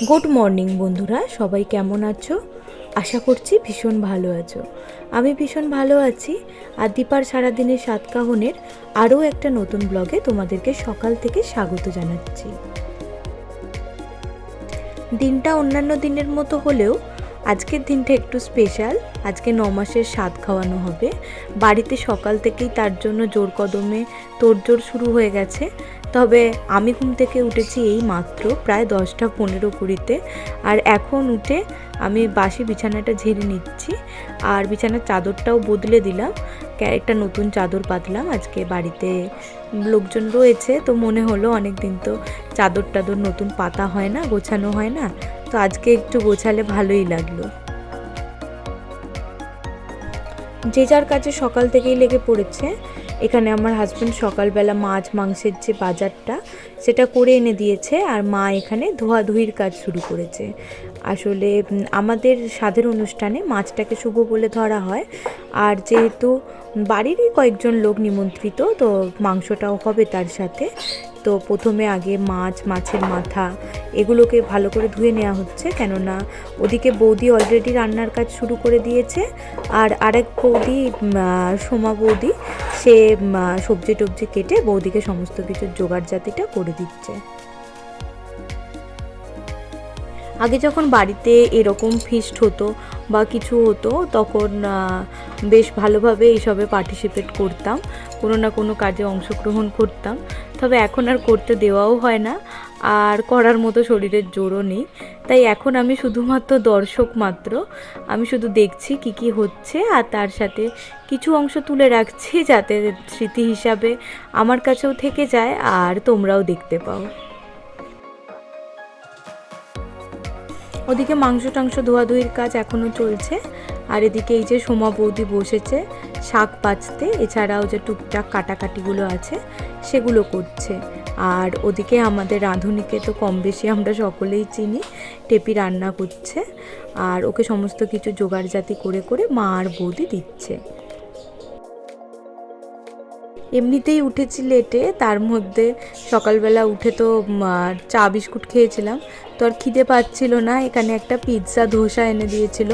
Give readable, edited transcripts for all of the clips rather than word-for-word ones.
Good morning বন্ধুরা, সবাই কেমন আছো? আশা করছি ভীষণ ভালো আছো। আমি ভীষণ ভালো আছি। আর দীপার সারাদিনের সাতকাহনের আরও একটা নতুন ব্লগে তোমাদেরকে সকাল থেকে স্বাগত জানাচ্ছি। দিনটা অন্যান্য দিনের মতো হলেও আজকের দিনটা একটু স্পেশাল। আজকে 9 মাসের স্বাদ খাওয়ানো হবে বাড়িতে। সকাল থেকেই তার জন্য জোর কদমে তোড়জোড় শুরু হয়ে গেছে। তবে আমি ঘুম থেকে উঠেছি এই মাত্র প্রায় 10টা 15-20-তে। আর এখন উঠে আমি বাসি বিছানাটা ঝেড়ে নিচ্ছি, আর বিছানার চাদরটাও বদলে দিলাম। একটা নতুন চাদর পাতলাম। আজকে বাড়িতে লোকজন রয়েছে, তো মনে হলো অনেক দিন তো চাদর টাদর নতুন পাতা হয় না, গোছানো হয় না, তো আজকে একটু গোছালে ভালোই লাগলো। যে যার কাছে সকাল থেকেই লেগে পড়েছে। এখানে আমার হাজব্যান্ড সকালবেলা মাছ মাংসের যে বাজারটা সেটা করে এনে দিয়েছে, আর মা এখানে ধোয়াধুয়ির কাজ শুরু করেছে। আসলে আমাদের স্বাদের অনুষ্ঠানে মাছটাকে শুভ বলে ধরা হয়, আর যেহেতু বাড়িরই কয়েকজন লোক নিমন্ত্রিত, তো মাংসটাও হবে তার সাথে। তো প্রথমে আগে মাছের মাথা এগুলোকে ভালো করে ধুয়ে নেওয়া হচ্ছে, কেননা ওদিকে বৌদি অলরেডি রান্নার কাজ শুরু করে দিয়েছে। আর আরেক বৌদি, সোমা বৌদি, সে সবজি টবজি কেটে বৌদিকে সমস্ত কিছুর জোগাড় জাতিটা করে দিচ্ছে। আগে যখন বাড়িতে এরকম ফিস্ট হতো বা কিছু হতো, তখন বেশ ভালোভাবে এইসবে পার্টিসিপেট করতাম, কোনো না কোনো কাজে অংশগ্রহণ করতাম। তবে এখন আর করতে দেওয়াও হয় না, আর করার মতো শরীরের জোরও নেই। তাই এখন আমি শুধুমাত্র দর্শক মাত্র। আমি শুধু দেখছি কি কি হচ্ছে, আর তার সাথে কিছু অংশ তুলে রাখছি, যাতে স্মৃতি হিসাবে আমার কাছেও থেকে যায় আর তোমরাও দেখতে পাও। ওদিকে মাংস টাংস ধোয়াধুয়ির কাজ এখনও চলছে, আর এদিকে এই যে সোমা বৌদি বসেছে শাক বাছতে, এছাড়াও যে টুকটাক কাটাকাটিগুলো আছে সেগুলো করছে। আর ওদিকে আমাদের রাঁধুনিকে তো কম বেশি আমরা সকলেই চিনি, টেপি রান্না করছে, আর ওকে সমস্ত কিছু জোগাড়জাতি করে করে মা আর বৌদি দিচ্ছে। এমনিতেই উঠেছি লেটে, তার মধ্যে সকালবেলা উঠে তো চা বিস্কুট খেয়েছিলাম, তো আর খিদে পাচ্ছিল না। এখানে একটা পিৎজা ধোসা এনে দিয়েছিল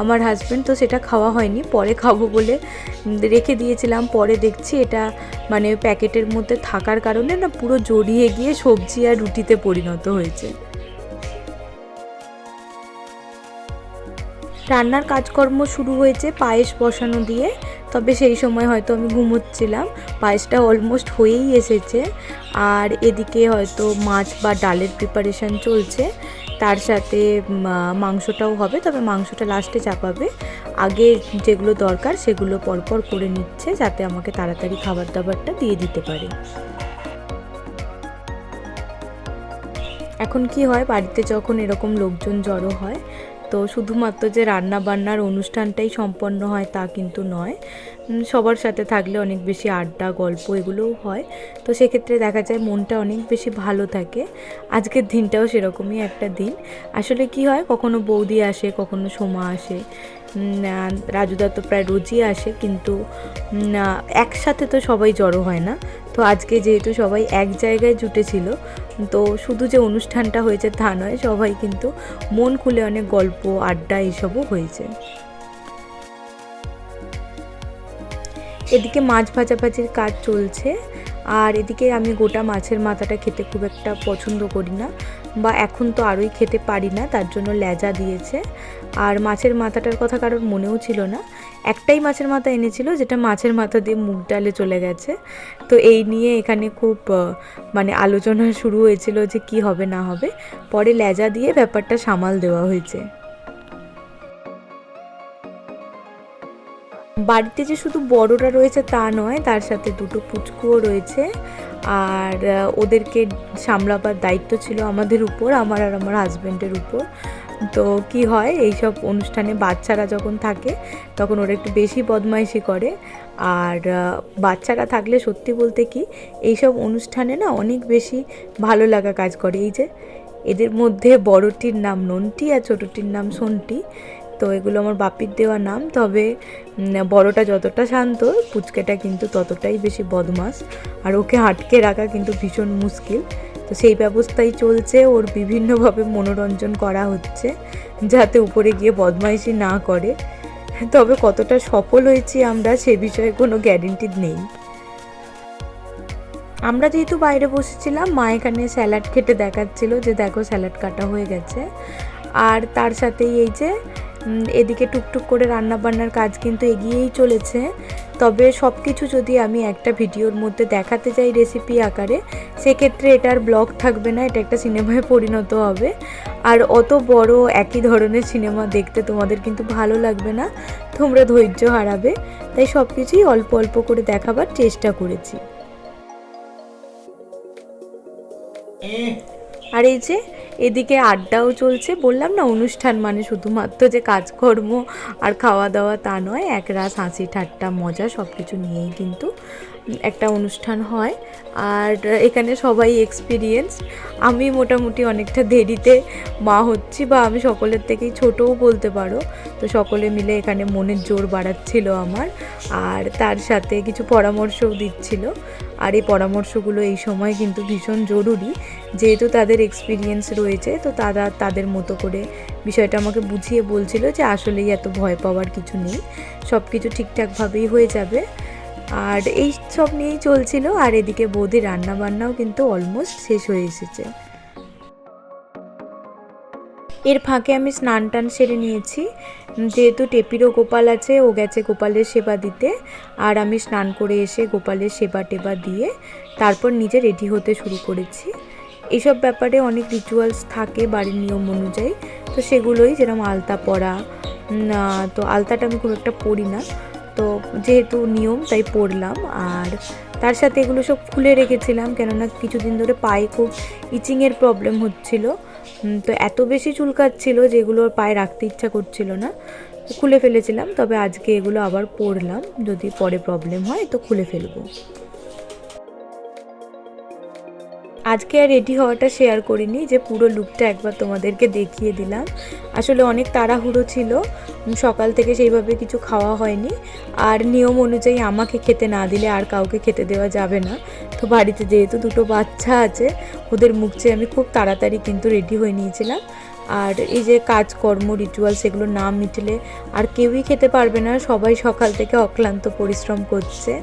আমার হাজব্যান্ড, তো সেটা খাওয়া হয়নি, পরে খাবো বলে রেখে দিয়েছিলাম। পরে দেখছি এটা মানে প্যাকেটের মধ্যে থাকার কারণে না পুরো জড়িয়ে গিয়ে সবজি আর রুটিতে পরিণত হয়েছে। রান্নার কাজকর্ম শুরু হয়েছে পায়েস বসানো দিয়ে, তবে সেই সময় হয়তো আমি ঘুমোচ্ছিলাম। পায়েসটা অলমোস্ট হয়েই এসেছে, আর এদিকে হয়তো মাছ বা ডালের প্রিপারেশান চলছে, তার সাথে মাংসটাও হবে, তবে মাংসটা লাস্টে চাপাবে। আগে যেগুলো দরকার সেগুলো পরপর করে নিচ্ছে, যাতে আমাকে তাড়াতাড়ি খাবার দাবারটা দিয়ে দিতে পারে। এখন কি হয়, বাড়িতে যখন এরকম লোকজন জড়ো হয়, তো শুধুমাত্র যে রান্না বান্নার অনুষ্ঠানটাই সম্পন্ন হয় তা কিন্তু নয়। সবার সাথে থাকলে অনেক বেশি আড্ডা গল্প এগুলোও হয়, তো সেক্ষেত্রে দেখা যায় মনটা অনেক বেশি ভালো থাকে। আজকের দিনটাও সেরকমই একটা দিন। আসলে কি হয়, কখনো বৌদি আসে, কখনো সোমা আসে, রাজুদা তো প্রায় রোজই আসে, কিন্তু একসাথে তো সবাই জড়ো হয় না। তো আজকে যেহেতু সবাই এক জায়গায় জুটেছিল, তো শুধু যে অনুষ্ঠানটা হয়েছে তা নয়, সবাই কিন্তু মন খুলে অনেক গল্প আড্ডা এইসবও হয়েছে। এদিকে মাছ ভাজাভাজির কাজ চলছে, আর এদিকে আমি গোটা মাছের মাথাটা খেতে খুব একটা পছন্দ করি না, বা এখন তো আরোই খেতে পারি না, তার জন্য লেজা দিয়েছে। আর মাছের মাথাটার কথা কারোর মনেও ছিল না, একটাই মাছের মাথা এনেছিল, যেটা মাছের মাথা দিয়ে মুগ ডালে চলে গেছে। তো এই নিয়ে এখানে খুব মানে আলোচনা শুরু হয়েছিল যে কি হবে না হবে, পরে লেজা দিয়ে ব্যাপারটা সামাল দেওয়া হয়েছে। বাড়িতে যে শুধু বড়রা রয়েছে তা নয়, তার সাথে দুটো পুচকুও রয়েছে, আর ওদেরকে সামলাবার দায়িত্ব ছিল আমাদের উপর, আমার আর আমার হাজব্যান্ডের উপর। তো কি হয়, এইসব অনুষ্ঠানে বাচ্চারা যখন থাকে তখন ওরা একটু বেশি বদমাইশি করে, আর বাচ্চারা থাকলে সত্যি বলতে কি এইসব অনুষ্ঠানে না অনেক বেশি ভালো লাগা কাজ করে। এই যে এদের মধ্যে বড়টির নাম নন্টি আর ছোটোটির নাম সন্টি, তো এগুলো আমার বাপির দেওয়া নাম। তবে বড়টা যতটা শান্ত, পুচকেটা কিন্তু ততটাই বেশি বদমাস, আর ওকে আটকে রাখা কিন্তু ভীষণ মুশকিল। তো সেই ব্যবস্থাই চলছে, ওর বিভিন্নভাবে মনোরঞ্জন করা হচ্ছে যাতে উপরে গিয়ে বদমাইশি না করে। তবে কতটা সফল হয়েছি আমরা সে বিষয়ে কোনো গ্যারেন্টি নেই। আমরা যেহেতু বাইরে বসেছিলাম, মা এখানে স্যালাড কেটে দেখাচ্ছিল যে দেখো স্যালাড কাটা হয়ে গেছে। আর তার সাথেই এই যে এদিকে টুকটুক করে রান্নাবান্নার কাজ কিন্তু এগিয়েই চলেছে। তবে সব কিছু যদি আমি একটা ভিডিওর মধ্যে দেখাতে যাই রেসিপি আকারে, সেক্ষেত্রে এটার ব্লগ থাকবে না, এটা একটা সিনেমায় পরিণত হবে। আর অত বড় একই ধরনের সিনেমা দেখতে তোমাদের কিন্তু ভালো লাগবে না, তোমরা ধৈর্য হারাবে। তাই সব কিছুই অল্প অল্প করে দেখাবার চেষ্টা করেছি। আর এই যে এদিকে আড্ডাও চলছে। বললাম না, অনুষ্ঠান মানে শুধুমাত্র যে কাজকর্ম আর খাওয়া দাওয়া তা নয়, একরাশ হাসি ঠাট্টা মজা সব কিছু নিয়েই কিন্তু একটা অনুষ্ঠান হয়। আর এখানে সবাই এক্সপিরিয়েন্স। আমি মোটামুটি অনেকটা দেরিতে মা হচ্ছি, বা আমি সকলের থেকেই ছোটও বলতে পারো। তো সকলে মিলে এখানে মনের জোর বাড়াচ্ছিল আমার, আর তার সাথে কিছু পরামর্শও দিচ্ছিল। আর এই পরামর্শগুলো এই সময় কিন্তু ভীষণ জরুরি, যেহেতু তাদের এক্সপিরিয়েন্স রয়েছে। তো তারা তাদের মতো করে বিষয়টা আমাকে বুঝিয়ে বলছিল যে আসলেই এত ভয় পাওয়ার কিছু নেই, সব কিছু ঠিকঠাকভাবেই হয়ে যাবে। আর এই সব নিয়েই চলছিল। আর এদিকে বৌদির রান্নাবান্নাও কিন্তু অলমোস্ট শেষ হয়ে এসেছে। এর ফাঁকে আমি স্নান টান সেরে নিয়েছি, যেহেতু টেপিরও গোপাল আছে, ও গেছে গোপালের সেবা দিতে। আর আমি স্নান করে এসে গোপালের সেবা টেবা দিয়ে তারপর নিজে রেডি হতে শুরু করেছি। এইসব ব্যাপারে অনেক রিচুয়ালস থাকে বাড়ির নিয়ম অনুযায়ী, তো সেগুলোই যেরকম আলতা পরা। তো আলতাটা আমি খুব একটা পরি না, তো যেহেতু নিয়ম তাই পরলাম। আর তার সাথে এগুলো সব খুলে রেখেছিলাম, কেননা কিছুদিন ধরে পায়ে খুব ইচিংয়ের প্রবলেম হচ্ছিল। তো এত বেশি চুলকাচ্ছিল যেগুলো পায়ে রাখতে ইচ্ছা করছিল না, খুলে ফেলেছিলাম। তবে আজকে এগুলো আবার পরলাম, যদি পরে প্রবলেম হয় তো খুলে ফেলবো। আজকে আর রেডি হওয়াটা শেয়ার করিনি, যে পুরো লুকটা একবার তোমাদেরকে দেখিয়ে দিলাম। আসলে অনেক তাড়াহুড়ো ছিল, সকাল থেকে সেইভাবে কিছু খাওয়া হয়নি। আর নিয়ম অনুযায়ী আমাকে খেতে না দিলে আর কাউকে খেতে দেওয়া যাবে না। তো বাড়িতে যেহেতু দুটো বাচ্চা আছে, ওদের মুখ চেয়ে আমি খুব তাড়াতাড়ি কিন্তু রেডি হয়ে নিয়েছিলাম। আর এই যে কাজকর্ম রিচুয়াল, সেগুলো না মিটলে আর কেউই খেতে পারবে না। সবাই সকাল থেকে অক্লান্ত পরিশ্রম করছে,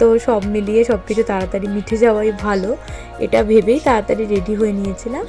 তো সব মিলিয়ে সব কিছু তাড়াতাড়ি মিটে যাওয়াই ভালো, এটা ভেবেই তাড়াতাড়ি রেডি হয়ে নিয়েছিলাম।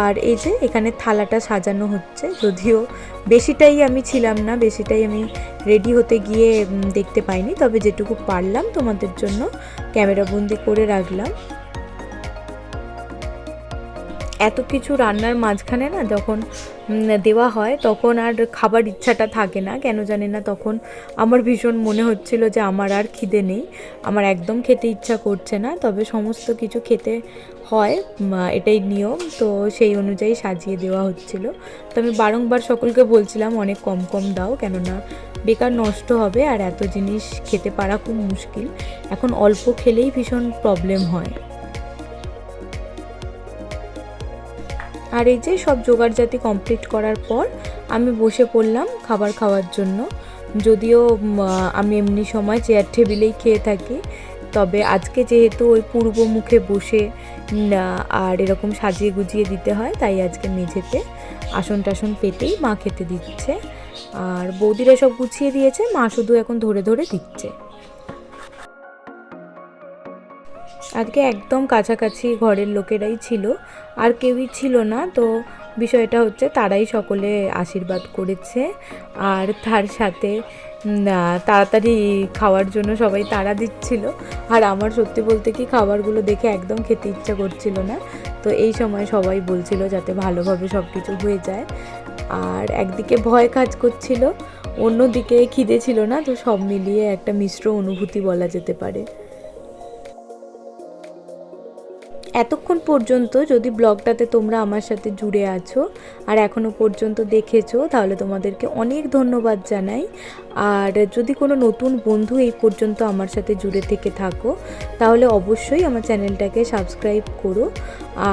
আর এই যে এখানে থালাটা সাজানো হচ্ছে, যদিও বেশিটাই আমি ছিলাম না, বেশিটাই আমি রেডি হতে গিয়ে দেখতে পাইনি। তবে যেটুকু পারলাম তোমাদের জন্য ক্যামেরাবন্দি করে রাখলাম। এত কিছু রান্নার মাঝখানে না যখন দেওয়া হয় তখন আর খাবার ইচ্ছাটা থাকে না, কেন জানি না। তখন আমার ভীষণ মনে হচ্ছিল যে আমার আর খিদে নেই, আমার একদম খেতে ইচ্ছা করছে না। তবে সমস্ত কিছু খেতে হয়, এটাই নিয়ম, তো সেই অনুযায়ী সাজিয়ে দেওয়া হচ্ছিল। তো আমি বারংবার সকলকে বলছিলাম অনেক কম কম দাও, কেননা বেকার নষ্ট হবে, আর এত জিনিস খেতে পারা খুব মুশকিল। এখন অল্প খেলেই ভীষণ প্রবলেম হয়। আর এই যে সব জোগাড়জাতি কমপ্লিট করার পর আমি বসে পড়লাম খাবার খাওয়ার জন্য। যদিও আমি এমনি সময় চেয়ার টেবিলেই খেয়ে থাকি, তবে আজকে যেহেতু ওই পূর্ব মুখে বসে আর এরকম সাজিয়ে গুজিয়ে দিতে হয়, তাই আজকে মেঝেতে আসন টাসন পেতেই মা খেতে দিচ্ছে। আর বৌদিরা সব গুছিয়ে দিয়েছে, মা শুধু এখন ধরে ধরে দিচ্ছে। আজকে একদম কাছাকাছি ঘরের লোকেরাই ছিল, আর কেউই ছিল না। তো বিষয়টা হচ্ছে তারাই সকলে আশীর্বাদ করেছে, আর তার সাথে তাড়াতাড়ি খাওয়ার জন্য সবাই তাড়া দিচ্ছিল। আর আমার সত্যি বলতে কি খাবারগুলো দেখে একদম খেতে ইচ্ছা করছিল না। তো এই সময় সবাই বলছিল যাতে ভালোভাবে সব কিছু হয়ে যায়। আর একদিকে ভয় কাজ করছিল, অন্যদিকে খিদে ছিল না। তো সব মিলিয়ে একটা মিশ্র অনুভূতি বলা যেতে পারে। এতক্ষণ পর্যন্ত যদি ব্লগটাতে তোমরা আমার সাথে জুড়ে আছো আর এখনও পর্যন্ত দেখেছো, তাহলে তোমাদেরকে অনেক ধন্যবাদ জানাই। আর যদি কোনো নতুন বন্ধু এই পর্যন্ত আমার সাথে জুড়ে থেকে থাকো, তাহলে অবশ্যই আমার চ্যানেলটাকে সাবস্ক্রাইব করো,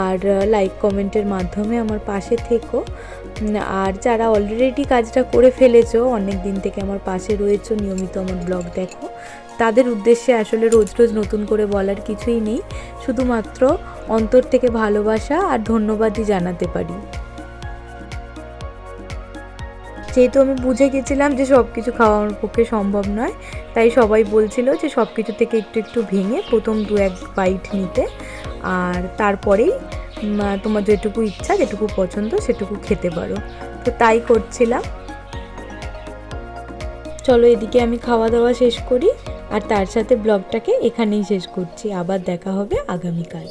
আর লাইক কমেন্টের মাধ্যমে আমার পাশে থেকো। আর যারা অলরেডি কাজটা করে ফেলেছো, অনেক দিন থেকে আমার পাশে রয়েছো, নিয়মিত আমার ব্লগ দেখো, তাদের উদ্দেশ্যে আসলে রোজ রোজ নতুন করে বলার কিছুই নেই। শুধুমাত্র অন্তর থেকে ভালোবাসা আর ধন্যবাদই জানাতে পারি। যেহেতু আমি বুঝে গেছিলাম যে সব কিছু খাওয়া আমার পক্ষে সম্ভব নয়, তাই সবাই বলছিল যে সব কিছু থেকে একটু একটু ভেঙে প্রথম 2-1 বাইট নিতে, আর তারপরেই তোমার যেটুকু ইচ্ছা, যেটুকু পছন্দ সেটুকু খেতে পারো। তো তাই করছিলাম। চলো এদিকে আমি খাওয়া দাওয়া শেষ করি, আর তার সাথে ব্লগটাকে এখানেই শেষ করছি। আবার দেখা হবে আগামীকাল।